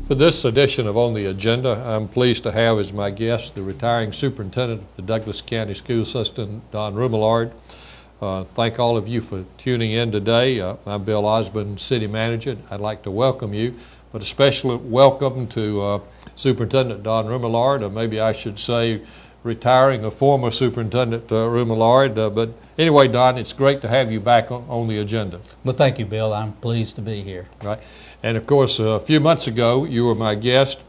For this edition of On the Agenda, I'm pleased to have as my guest the retiring superintendent of the Douglas County School System, Don Remillard. Thank all of you for tuning in today. I'm Bill Osborne, City Manager. I'd like to welcome you, but especially welcome to Superintendent Don Remillard, or maybe I should say retiring a former Superintendent Remillard. But anyway, Don, it's great to have you back on the agenda. Well, thank you, Bill. I'm pleased to be here. Right. And of course, a few months ago, you were my guest.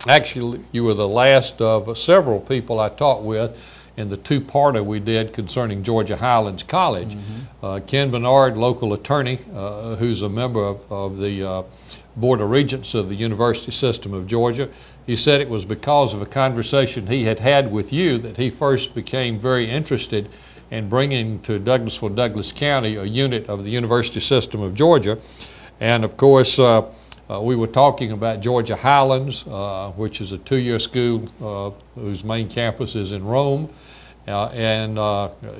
Actually, you were the last of several people I talked with in the two-parter we did concerning Georgia Highlands College. Ken Bernard, local attorney, who's a member of the Board of Regents of the University System of Georgia. He said it was because of a conversation he had had with you that he first became very interested in bringing to Douglasville, Douglas County, a unit of the University System of Georgia. And of course, we were talking about Georgia Highlands, which is a two-year school whose main campus is in Rome. And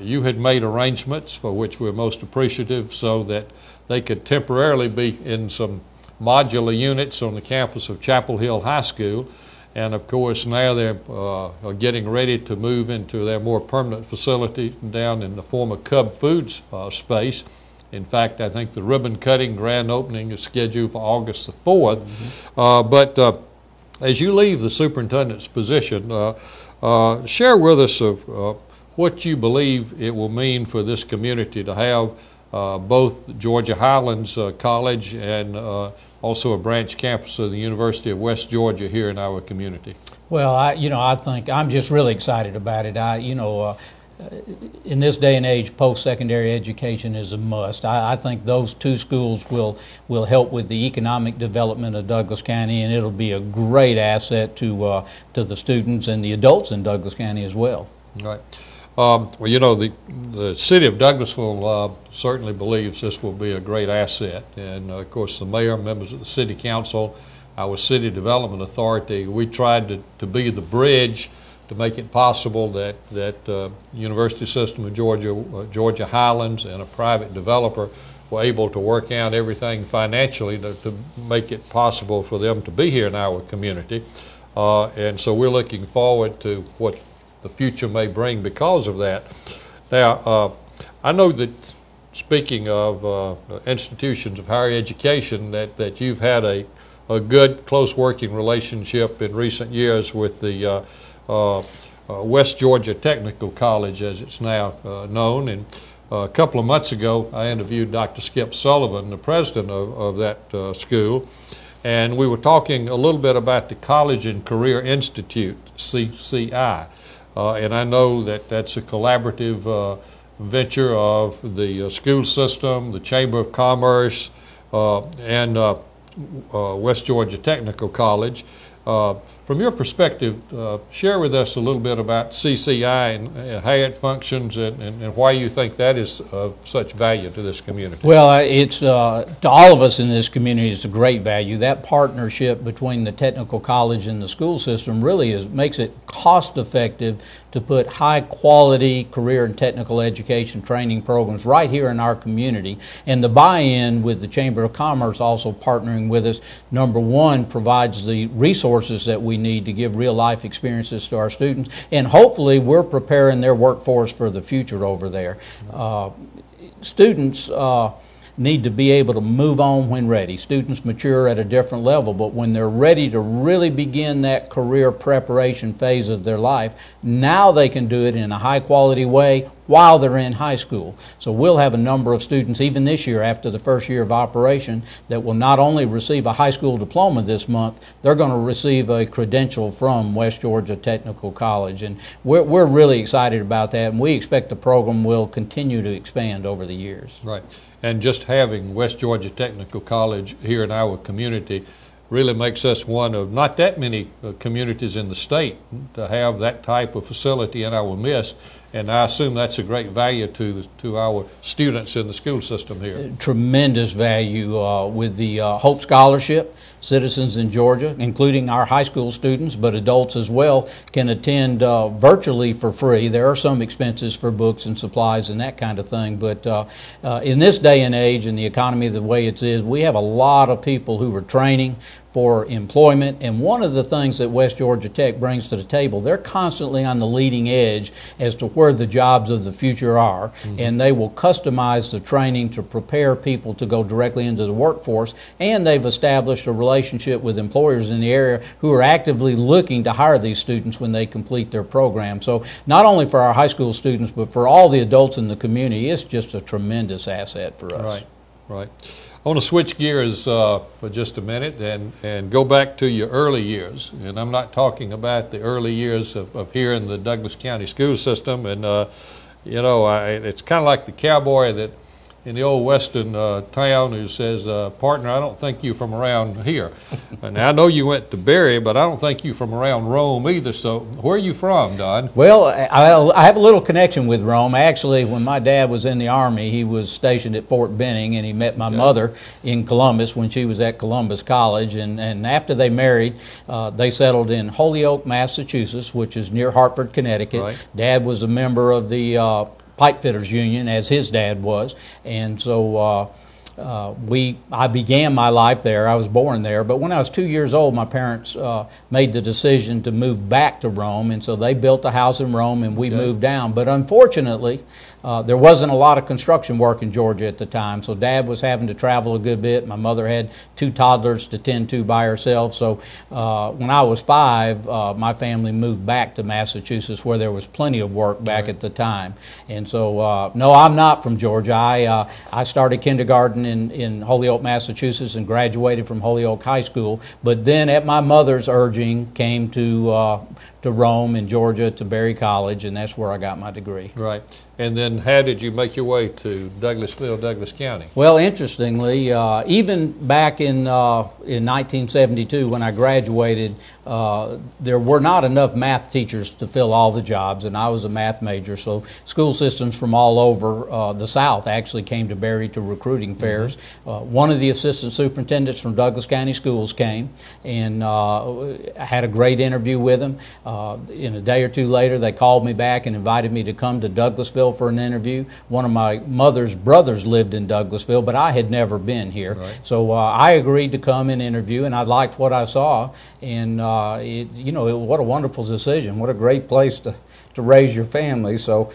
you had made arrangements for which we're most appreciative so that they could temporarily be in some modular units on the campus of Chapel Hill High School. And of course, now they're getting ready to move into their more permanent facility down in the former Cub Foods space. In fact, I think the ribbon cutting grand opening is scheduled for August the 4th. But as you leave the superintendent's position, share with us of what you believe it will mean for this community to have both Georgia Highlands College and also a branch campus of the University of West Georgia here in our community. Well, I think I'm just really excited about it. In this day and age, post-secondary education is a must. I think those two schools will help with the economic development of Douglas County, and it'll be a great asset to the students and the adults in Douglas County as well. Right. Well, you know, the city of Douglasville certainly believes this will be a great asset, and of course the mayor, members of the city council, our city development authority, we tried to be the bridge to make it possible that University System of Georgia, Georgia Highlands, and a private developer were able to work out everything financially to make it possible for them to be here in our community. And so we're looking forward to what the future may bring because of that. Now, I know that speaking of institutions of higher education, that you've had a good, close working relationship in recent years with the West Georgia Technical College, as it's now known. And a couple of months ago, I interviewed Dr. Skip Sullivan, the president of that school, and we were talking a little bit about the College and Career Institute, CCI. And I know that that's a collaborative venture of the school system, the Chamber of Commerce, and West Georgia Technical College. From your perspective, share with us a little bit about CCI and how it functions and why you think that is of such value to this community. Well, it's to all of us in this community, it's a great value. That partnership between the technical college and the school system really makes it cost effective to put high quality career and technical education training programs right here in our community. And the buy-in with the Chamber of Commerce also partnering with us, number one, provides the resources that we need to give real life experiences to our students, and hopefully we're preparing their workforce for the future over there. Students need to be able to move on when ready. Students mature at a different level, but when they're ready to really begin that career preparation phase of their life, now they can do it in a high quality way while they're in high school. So we'll have a number of students even this year after the first year of operation that will not only receive a high school diploma this month, they're going to receive a credential from West Georgia Technical College, and we're really excited about that, and we expect the program will continue to expand over the years. Right. And just having West Georgia Technical College here in our community really makes us one of not that many communities in the state to have that type of facility in our midst. And I assume that's a great value to our students in the school system here. Tremendous value with the Hope Scholarship. Citizens in Georgia, including our high school students, but adults as well, can attend virtually for free. There are some expenses for books and supplies and that kind of thing, but in this day and age and the economy the way it is, we have a lot of people who are training for employment. And one of the things that West Georgia Tech brings to the table, they're constantly on the leading edge as to where the jobs of the future are, and they will customize the training to prepare people to go directly into the workforce. And they've established a relationship with employers in the area who are actively looking to hire these students when they complete their program. So not only for our high school students, but for all the adults in the community, it's just a tremendous asset for us. Right, right. I want to switch gears for just a minute and go back to your early years. And I'm not talking about the early years of here in the Douglas County school system. And, you know, it's kind of like the cowboy that in the old western town who says, partner, I don't think you from around here. And I know you went to Berry, but I don't think you from around Rome either. So where are you from, Don? Well, I have a little connection with Rome. Actually, when my dad was in the Army, he was stationed at Fort Benning, and he met my mother in Columbus when she was at Columbus College. And after they married, they settled in Holyoke, Massachusetts, which is near Hartford, Connecticut. Right. Dad was a member of the Pipe Fitters Union, as his dad was, and so I began my life there. I was born there, but when I was 2 years old, my parents made the decision to move back to Rome, and so they built a house in Rome, and we moved down. But unfortunately, there wasn't a lot of construction work in Georgia at the time, so Dad was having to travel a good bit. My mother had 2 toddlers to tend to by herself, so when I was 5, my family moved back to Massachusetts, where there was plenty of work back at the time. And so, no, I'm not from Georgia. I started kindergarten in Holyoke, Massachusetts, and graduated from Holyoke High School, but then at my mother's urging came to Rome in Georgia to Berry College, and that's where I got my degree. Right. And then how did you make your way to Douglasville, Douglas County? Well, interestingly, even back in 1972 when I graduated, there were not enough math teachers to fill all the jobs, and I was a math major, so school systems from all over the South actually came to Berry to recruiting fairs. One of the assistant superintendents from Douglas County Schools came, and I had a great interview with him. In a day or two later, they called me back and invited me to come to Douglasville for an interview. One of my mother's brothers lived in Douglasville, but I had never been here. Right. So I agreed to come and interview, and I liked what I saw. And, what a wonderful decision. What a great place to raise your family. So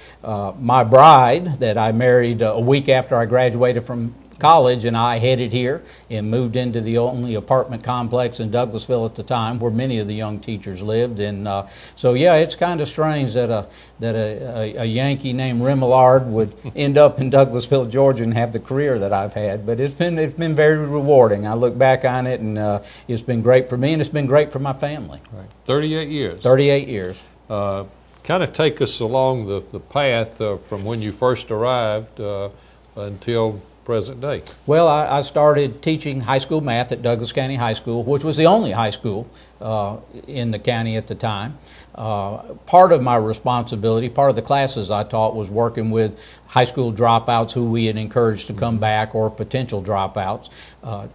my bride that I married a week after I graduated from college, and I headed here and moved into the only apartment complex in Douglasville at the time, where many of the young teachers lived. And so, yeah, it's kind of strange that a Yankee named Remillard would end up in Douglasville, Georgia, and have the career that I've had. But it's been very rewarding. I look back on it, and it's been great for me, and it's been great for my family. Right. 38 years. 38 years. Kind of take us along the path from when you first arrived until present day. Well, I started teaching high school math at Douglas County High School, which was the only high school in the county at the time. Part of my responsibility, part of the classes I taught, was working with high school dropouts who we had encouraged to come back, or potential dropouts.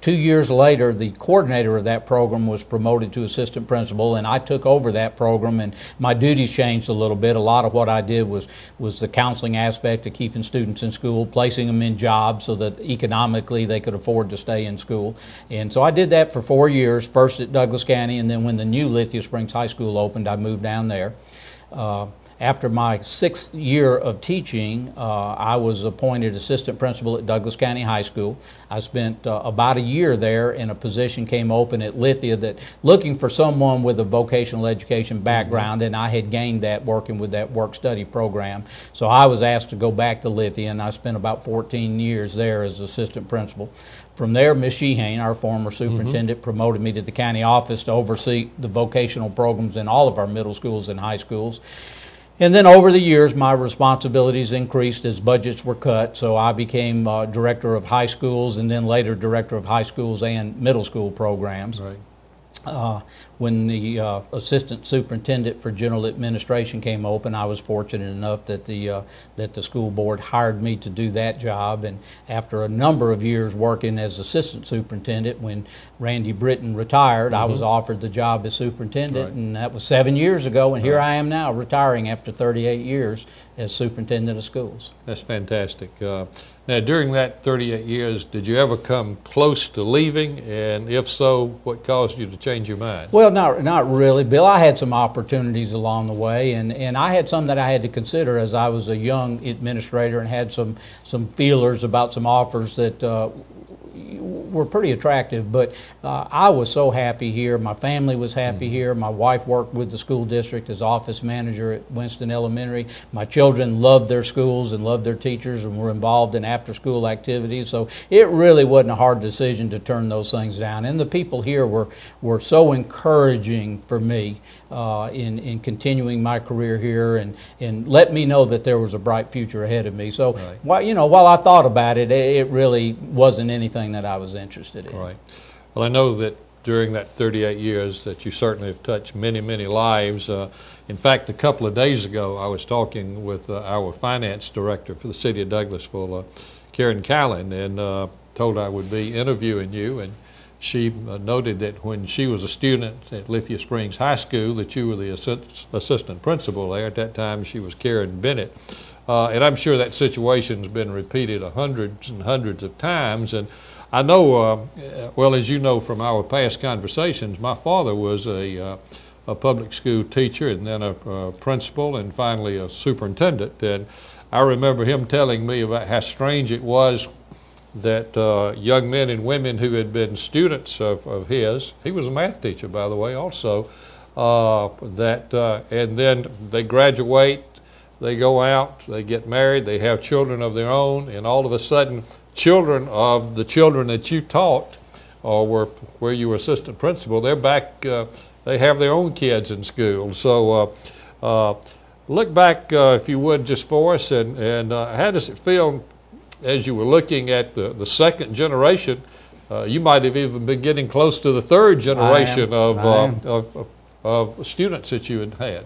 2 years later, the coordinator of that program was promoted to assistant principal, and I took over that program, and my duties changed a little bit. A lot of what I did was the counseling aspect of keeping students in school, placing them in jobs so that economically they could afford to stay in school. And so I did that for 4 years, first at Douglas County, and then when the new Lithia Springs High School opened, I moved down there. After my 6th year of teaching, I was appointed assistant principal at Douglas County High School. I spent about a year there, and a position came open at Lithia that looking for someone with a vocational education background, and I had gained that working with that work-study program. So I was asked to go back to Lithia, and I spent about 14 years there as assistant principal. From there, Ms. Sheehan, our former superintendent, promoted me to the county office to oversee the vocational programs in all of our middle schools and high schools. And then over the years, my responsibilities increased as budgets were cut, so I became director of high schools, and then later director of high schools and middle school programs. Right. When the assistant superintendent for general administration came open, I was fortunate enough that the school board hired me to do that job. And after a number of years working as assistant superintendent, when Randy Britton retired, I was offered the job as superintendent, and that was 7 years ago. And here I am now, retiring after 38 years as superintendent of schools. That's fantastic. Now, during that 38 years, did you ever come close to leaving? And if so, what caused you to change your mind? Well, not really, Bill. I had some opportunities along the way, and I had some that I had to consider as I was a young administrator and had some feelers about some offers that were pretty attractive, but I was so happy here. My family was happy here. My wife worked with the school district as office manager at Winston Elementary. My children loved their schools and loved their teachers and were involved in after-school activities, so it really wasn't a hard decision to turn those things down. And the people here were so encouraging for me in continuing my career here and let me know that there was a bright future ahead of me. So, while I thought about it, it really wasn't anything that I was interested in. Right. Well, I know that during that 38 years that you certainly have touched many, many lives. In fact, a couple of days ago, I was talking with our finance director for the city of Douglasville, Karen Callan, and told I would be interviewing you. And she noted that when she was a student at Lithia Springs High School that you were the assistant principal there. At that time, she was Karen Bennett. And I'm sure that situation's been repeated hundreds and hundreds of times. And I know, well, as you know from our past conversations, my father was a public school teacher and then a principal and finally a superintendent. And I remember him telling me about how strange it was that young men and women who had been students of his, he was a math teacher, by the way, also, and then they graduate, they go out, they get married, they have children of their own, and all of a sudden, children of the children that you taught or were where you were assistant principal, they're back, they have their own kids in school. So look back, if you would, just for us, and how does it feel as you were looking at the second generation? You might have even been getting close to the third generation of students that you had had.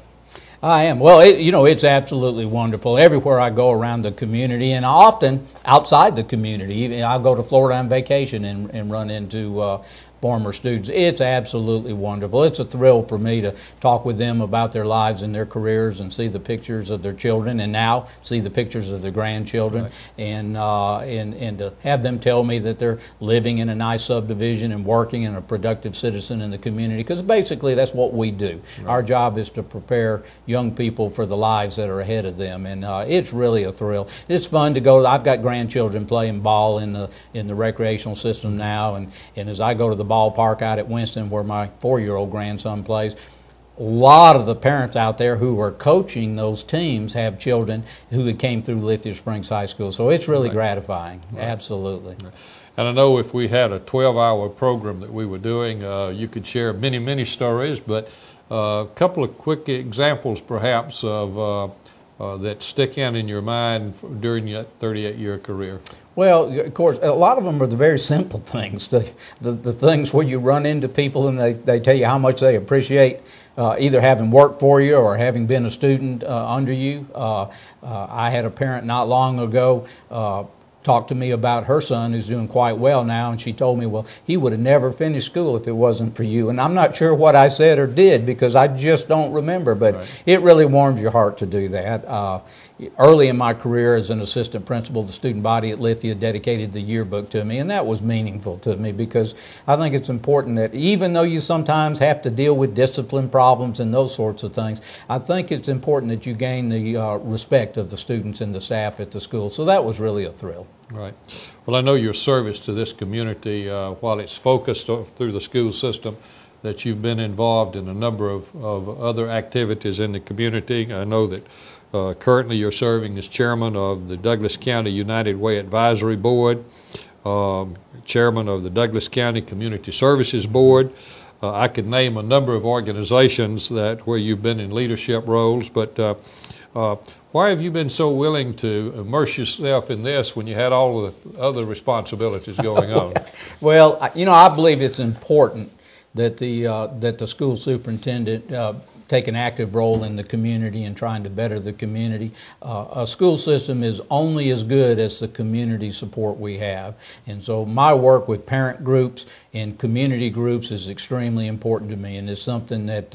I am. Well, it's absolutely wonderful. Everywhere I go around the community, and often outside the community, I'll go to Florida on vacation and run into former students. It's absolutely wonderful. It's a thrill for me to talk with them about their lives and their careers and see the pictures of their children and now see the pictures of their grandchildren, right. and to have them tell me that they're living in a nice subdivision and working and a productive citizen in the community, because basically that's what we do. Right. Our job is to prepare young people for the lives that are ahead of them, and it's really a thrill. It's fun to go. I've got grandchildren playing ball in the recreational system now, and as I go to the ballpark out at Winston where my 4-year-old grandson plays, a lot of the parents out there who are coaching those teams have children who came through Lithia Springs High School, so it's really gratifying. Right. Absolutely. Right. And I know if we had a 12-hour program that we were doing, you could share many, many stories, but a couple of quick examples perhaps of that stick out in your mind during your 38-year career. Well, of course, a lot of them are the very simple things, the things where you run into people and they tell you how much they appreciate either having worked for you or having been a student under you. I had a parent not long ago talked to me about her son who's doing quite well now, and she told me, well, he would have never finished school if it wasn't for you. And I'm not sure what I said or did because I just don't remember, but right. It really warms your heart to do that. Early in my career as an assistant principal, the student body at Lithia dedicated the yearbook to me, and that was meaningful to me because I think it's important that even though you sometimes have to deal with discipline problems and those sorts of things, I think it's important that you gain the respect of the students and the staff at the school. So that was really a thrill. Right. Well, I know your service to this community, while it's focused through the school system, that you've been involved in a number of other activities in the community. I know that currently you're serving as chairman of the Douglas County United Way Advisory Board, chairman of the Douglas County Community Services Board. I could name a number of organizations where you've been in leadership roles, but why have you been so willing to immerse yourself in this when you had all of the other responsibilities going on? Well, I believe it's important that the school superintendent take an active role in the community and trying to better the community. A school system is only as good as the community support we have. And so my work with parent groups and community groups is extremely important to me, and it's something that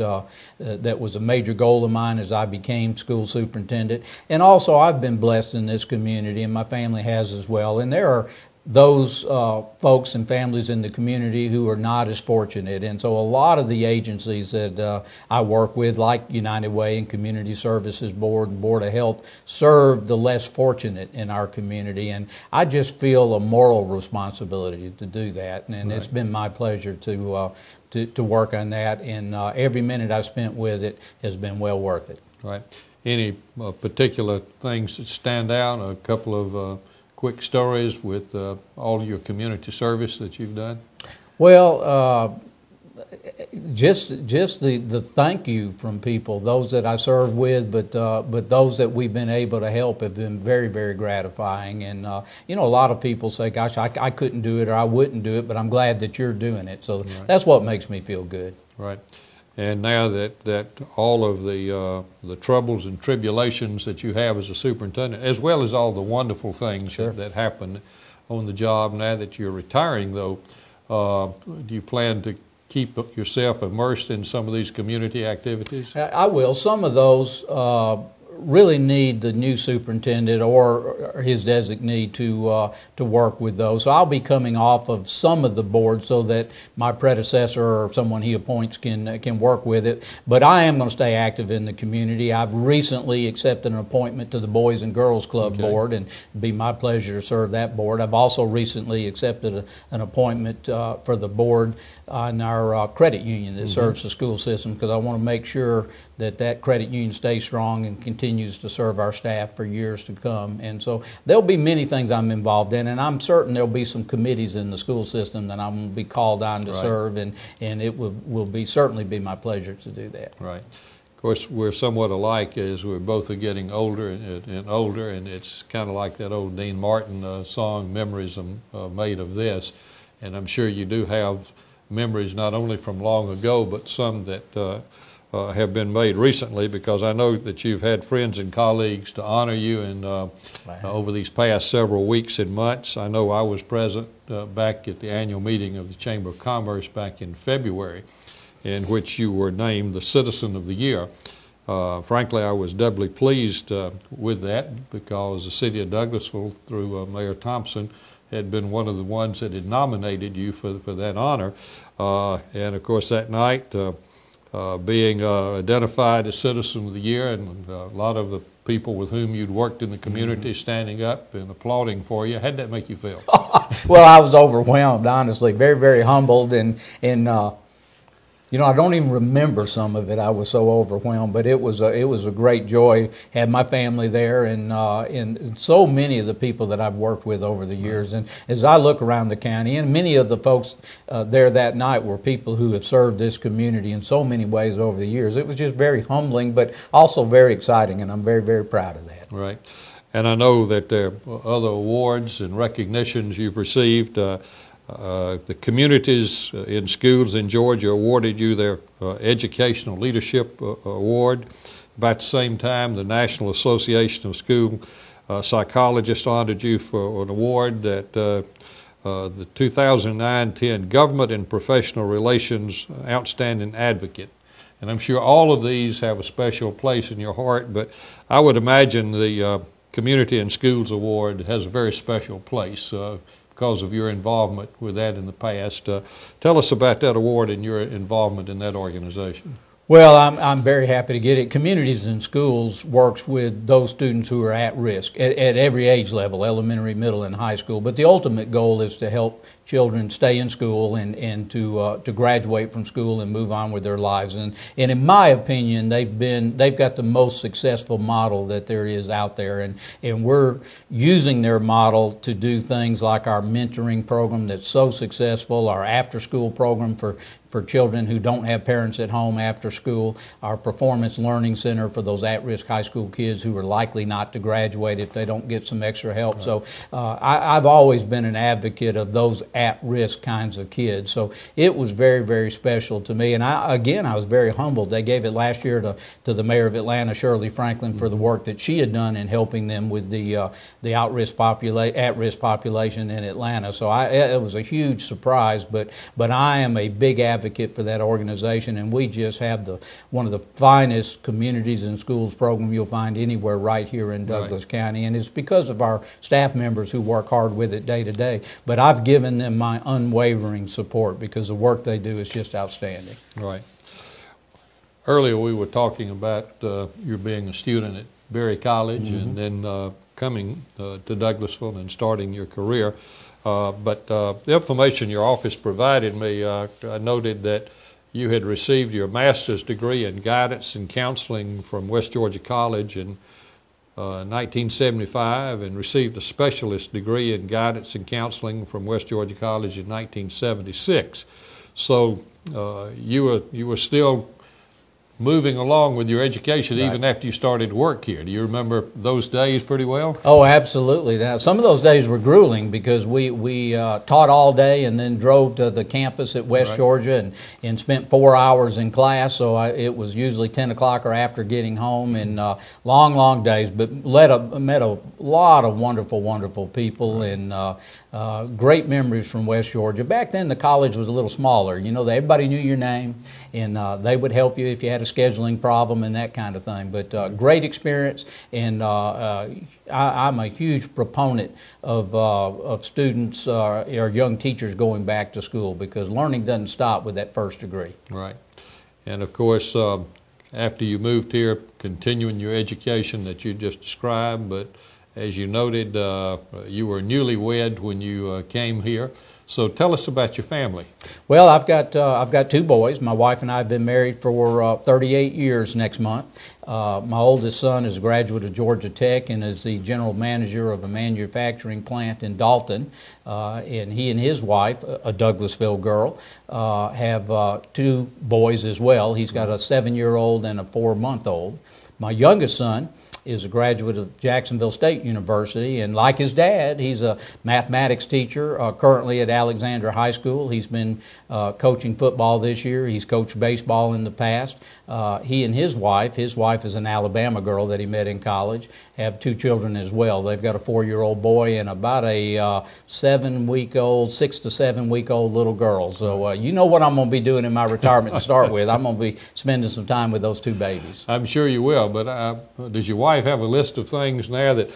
that was a major goal of mine as I became school superintendent. And also I've been blessed in this community, and my family has as well. And there are those folks and families in the community who are not as fortunate. And so a lot of the agencies that I work with, like United Way and Community Services Board and Board of Health, serve the less fortunate in our community. And I just feel a moral responsibility to do that. And Right. It's been my pleasure to work on that. And every minute I've spent with it has been well worth it. Right. Any particular things that stand out? A couple of quick stories with all your community service that you've done? Well, just the thank you from people, those that I serve with, but those that we've been able to help have been very, very gratifying. And you know, a lot of people say, "Gosh, I couldn't do it, or I wouldn't do it," but I'm glad that you're doing it. So Right. that's what makes me feel good. Right. And now that all of the troubles and tribulations that you have as a superintendent, as well as all the wonderful things Sure. that happen on the job, now that you're retiring, though, do you plan to keep yourself immersed in some of these community activities? I will. Some of those really need the new superintendent or his designee to work with those. So I'll be coming off of some of the boards so that my predecessor or someone he appoints can work with it. But I am going to stay active in the community. I've recently accepted an appointment to the Boys and Girls Club Okay. board, and it'd be my pleasure to serve that board. I've also recently accepted an appointment for the board on our credit union that serves the school system, because I want to make sure that credit union stays strong and continues to serve our staff for years to come. And so there'll be many things I'm involved in, and I'm certain there'll be some committees in the school system that I'm going to be called on to Right. serve, and it will certainly be my pleasure to do that. Right. Of course, we're somewhat alike as we're both are getting older and older, and it's kind of like that old Dean Martin song, "Memories Made of This." And I'm sure you do have memories not only from long ago, but some that have been made recently, because I know that you've had friends and colleagues to honor you and over these past several weeks and months. I know I was present back at the annual meeting of the Chamber of Commerce back in February, in which you were named the Citizen of the Year. Frankly, I was doubly pleased with that, because the city of Douglasville, through Mayor Thompson, had been one of the ones that had nominated you for that honor. And of course, that night, being identified as Citizen of the Year, and a lot of the people with whom you'd worked in the community standing up and applauding for you, how'd that make you feel? Well, I was overwhelmed, honestly, very, very humbled, and you know, I don't even remember some of it. I was so overwhelmed, but it was a great joy. Had my family there, and so many of the people that I've worked with over the years. And as I look around the county, and many of the folks there that night were people who have served this community in so many ways over the years. It was just very humbling, but also very exciting, and I'm very, very proud of that. Right. And I know that there are other awards and recognitions you've received. The communities in schools in Georgia awarded you their Educational Leadership Award. About the same time, the National Association of School Psychologists honored you for an award that the 2009-10 Government and Professional Relations Outstanding Advocate. And I'm sure all of these have a special place in your heart, but I would imagine the Community and Schools Award has a very special place because of your involvement with that in the past. Tell us about that award and your involvement in that organization. Well, I'm very happy to get it. Communities and Schools works with those students who are at risk at every age level, elementary, middle, and high school. But the ultimate goal is to help children stay in school and to graduate from school and move on with their lives. And in my opinion, they've got the most successful model that there is out there. And we're using their model to do things like our mentoring program that's so successful, our after-school program for for children who don't have parents at home after school, our Performance Learning Center for those at-risk high school kids who are likely not to graduate if they don't get some extra help. Right. So I've always been an advocate of those at-risk kinds of kids. So it was very, very special to me. And I was very humbled. They gave it last year to the mayor of Atlanta, Shirley Franklin, for the work that she had done in helping them with the at-risk population in Atlanta. So it was a huge surprise, but I am a big advocate for that organization, and we just have one of the finest communities and schools program you'll find anywhere right here in Douglas County, and it's because of our staff members who work hard with it day to day. But I've given them my unwavering support because the work they do is just outstanding. Right. Earlier we were talking about you being a student at Berry College and then coming to Douglasville and starting your career. But the information your office provided me, I noted that you had received your master's degree in guidance and counseling from West Georgia College in 1975 and received a specialist degree in guidance and counseling from West Georgia College in 1976. So you were still moving along with your education even after you started work here. Do you remember those days pretty well? Oh, absolutely. Now, some of those days were grueling because we taught all day and then drove to the campus at West Georgia and spent 4 hours in class. So it was usually 10 o'clock or after getting home, and long, long days. But met a lot of wonderful, wonderful people and great memories from West Georgia. Back then, the college was a little smaller. You know, everybody knew your name, and they would help you if you had a scheduling problem and that kind of thing. But great experience, and I'm a huge proponent of students or young teachers going back to school because learning doesn't stop with that first degree. Right. And of course, after you moved here, continuing your education that you just described, but as you noted, you were newlywed when you came here. So tell us about your family. Well, I've got 2 boys. My wife and I have been married for 38 years next month. My oldest son is a graduate of Georgia Tech and is the general manager of a manufacturing plant in Dalton. And he and his wife, a Douglasville girl, have 2 boys as well. He's got a 7-year-old and a 4-month-old. My youngest son is a graduate of Jacksonville State University, and like his dad, he's a mathematics teacher currently at Alexandra High School. He's been coaching football this year. He's coached baseball in the past. He and his wife is an Alabama girl that he met in college, have 2 children as well. They've got a 4-year-old boy and about a 6 to 7 week old little girl. So you know what I'm going to be doing in my retirement to start with. I'm going to be spending some time with those 2 babies. I'm sure you will, but does your wife have a list of things now that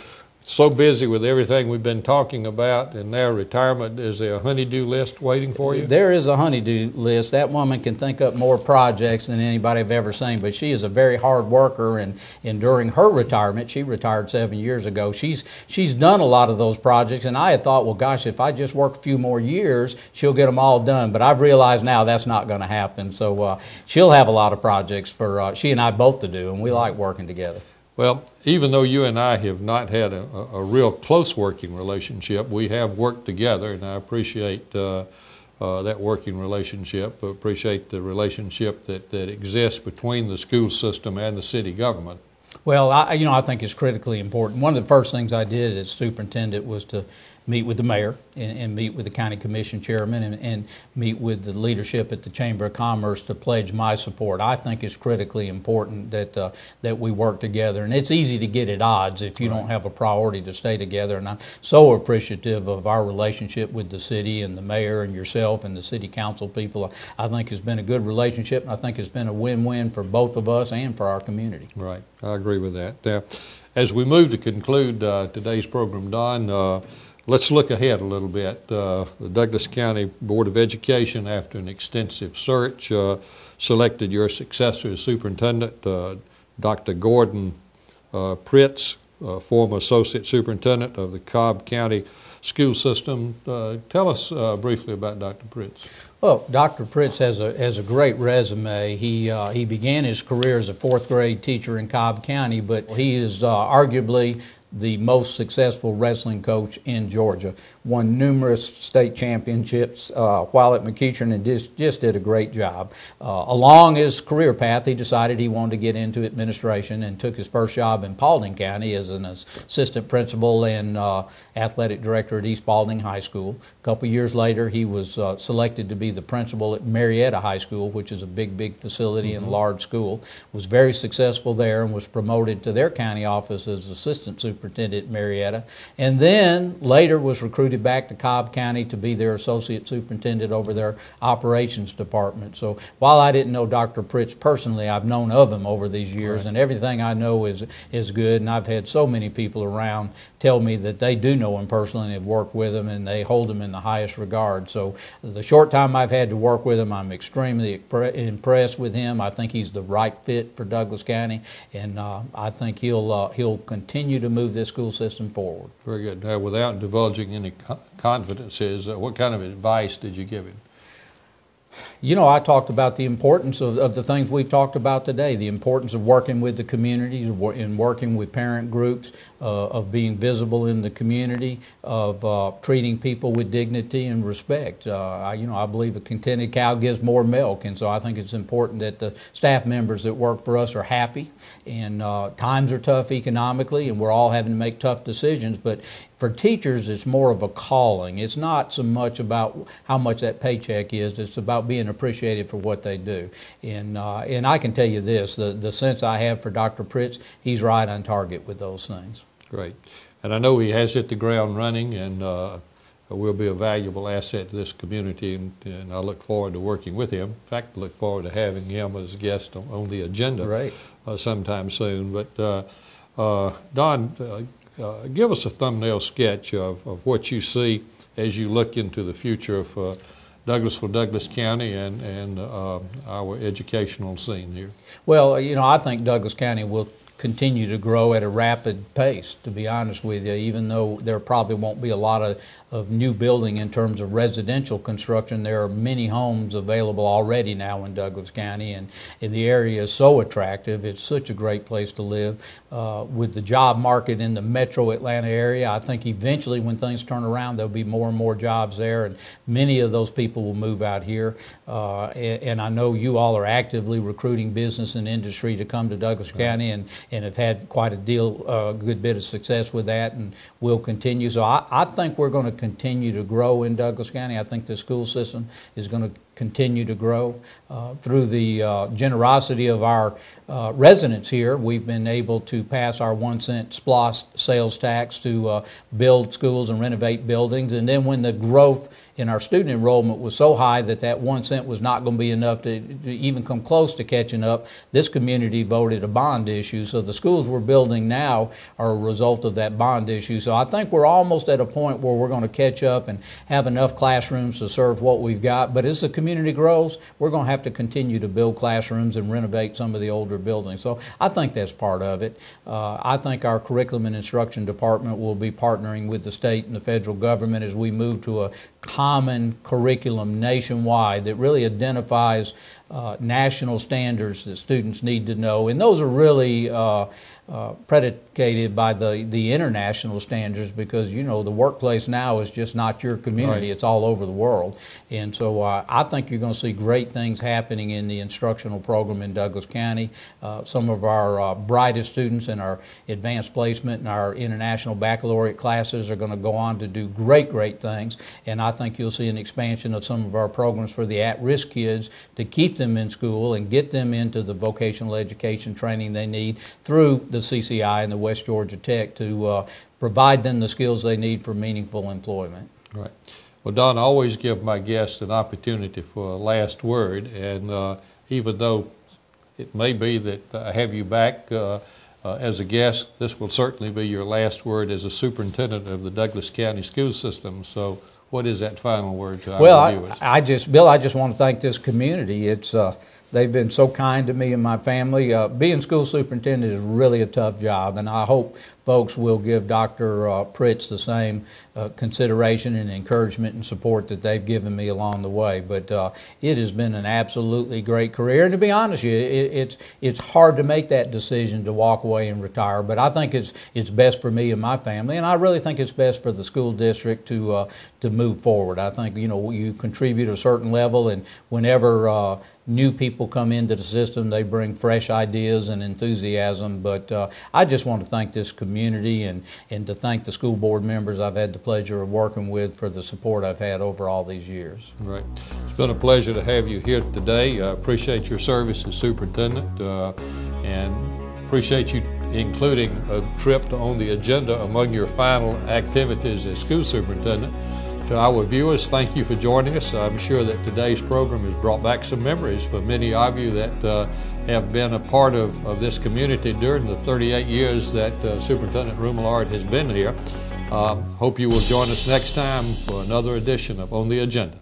so busy with everything we've been talking about and now retirement, is there a honey-do list waiting for you? There is a honey-do list. That woman can think up more projects than anybody I've ever seen, but she is a very hard worker, and during her retirement, she retired 7 years ago, she's done a lot of those projects, and I had thought, well, gosh, if I just work a few more years, she'll get them all done, but I've realized now that's not going to happen, so she'll have a lot of projects for she and I both to do, and we like working together. Well, even though you and I have not had a real close working relationship, we have worked together, and I appreciate that working relationship. I appreciate the relationship that exists between the school system and the city government. Well, I think it's critically important. One of the first things I did as superintendent was to meet with the mayor and meet with the county commission chairman and meet with the leadership at the Chamber of Commerce to pledge my support. I think it's critically important that we work together, and it's easy to get at odds if you don't have a priority to stay together. And I'm so appreciative of our relationship with the city and the mayor and yourself and the city council people. I think it's been a good relationship, and I think it's been a win-win for both of us and for our community. Right, I agree with that. Now, as we move to conclude today's program, Don, let's look ahead a little bit. The Douglas County Board of Education, after an extensive search, selected your successor as superintendent, Dr. Gordon Pritz, former associate superintendent of the Cobb County School System. Tell us briefly about Dr. Pritz. Well, Dr. Pritz has a great resume. He began his career as a 4th grade teacher in Cobb County, but he is arguably the most successful wrestling coach in Georgia. Won numerous state championships while at McEachern, and just did a great job. Along his career path, he decided he wanted to get into administration and took his first job in Paulding County as an assistant principal and athletic director at East Paulding High School. A couple years later, he was selected to be the principal at Marietta High School, which is a big facility and a large school. Was very successful there and was promoted to their county office as assistant superintendent at Marietta. And then later was recruited back to Cobb County to be their associate superintendent over their operations department. So while I didn't know Dr. Pritz personally, I've known of him over these years, and everything I know is good. And I've had so many people around tell me that they do know him personally and have worked with him, and they hold him in the highest regard. So the short time I've had to work with him, I'm extremely impressed with him. I think he's the right fit for Douglas County, and I think he'll continue to move this school system forward. Very good. Now, without divulging any confidences, what kind of advice did you give him? You know, I talked about the importance of the things we've talked about today, the importance of working with the community, in working with parent groups, of being visible in the community, of treating people with dignity and respect. I believe a contented cow gives more milk, and so I think it's important that the staff members that work for us are happy. And times are tough economically, and we're all having to make tough decisions, but for teachers, it's more of a calling. It's not so much about how much that paycheck is. It's about being appreciated for what they do. And I can tell you this, the sense I have for Dr. Pritz, he's right on target with those things. Great. And I know he has hit the ground running, and will be a valuable asset to this community, and I look forward to working with him. In fact, I look forward to having him as a guest on the agenda sometime soon. But Don, give us a thumbnail sketch of what you see as you look into the future of Douglasville, Douglas County, and our educational scene here. Well, you know, I think Douglas County will continue to grow at a rapid pace, to be honest with you, even though there probably won't be a lot of new building in terms of residential construction. There are many homes available already now in Douglas County, and the area is so attractive. It's such a great place to live. With the job market in the metro Atlanta area, I think eventually when things turn around, there'll be more and more jobs there, and many of those people will move out here. And I know you all are actively recruiting business and industry to come to Douglas County, and have had quite a good bit of success with that, and will continue. So I think we're going to continue to grow in Douglas County. I think the school system is going to continue to grow. Through the generosity of our residents here, we've been able to pass our 1-cent SPLOST sales tax to build schools and renovate buildings. And then when the growth in our student enrollment was so high that 1 cent was not going to be enough to even come close to catching up, this community voted a bond issue. So the schools we're building now are a result of that bond issue. So I think we're almost at a point where we're going to catch up and have enough classrooms to serve what we've got. But as the community grows, we're going to have to continue to build classrooms and renovate some of the older buildings. So I think that's part of it. I think our curriculum and instruction department will be partnering with the state and the federal government as we move to a common curriculum nationwide that really identifies national standards that students need to know. And those are really predicated by the international standards, because, you know, the workplace now is just not your community. Right. It's all over the world. And so I think you're going to see great things happening in the instructional program in Douglas County. Some of our brightest students in our advanced placement and our international baccalaureate classes are going to go on to do great things. And I think you'll see an expansion of some of our programs for the at-risk kids to keep them in school and get them into the vocational education training they need through the CCI and the West Georgia Tech to provide them the skills they need for meaningful employment. Right. Well, Don, I always give my guests an opportunity for a last word, and even though it may be that I have you back as a guest, this will certainly be your last word as a superintendent of the Douglas County school system. So what is that final word to our viewers? Bill, I just want to thank this community. They've been so kind to me and my family. Being school superintendent is really a tough job, and I hope folks will give Dr. Pritz the same consideration and encouragement and support that they've given me along the way. But it has been an absolutely great career. And to be honest with you, it's hard to make that decision to walk away and retire. But I think it's best for me and my family, and I really think it's best for the school district to move forward. I think, you know, you contribute a certain level, and whenever new people come into the system, they bring fresh ideas and enthusiasm. But I just want to thank this community and to thank the school board members I've had the pleasure of working with for the support I've had over all these years. Right. It's been a pleasure to have you here today. I appreciate your service as superintendent and appreciate you including a trip on the agenda among your final activities as school superintendent. To our viewers, thank you for joining us. I'm sure that today's program has brought back some memories for many of you that have been a part of this community during the 38 years that Superintendent Remillard has been here. Hope you will join us next time for another edition of On the Agenda.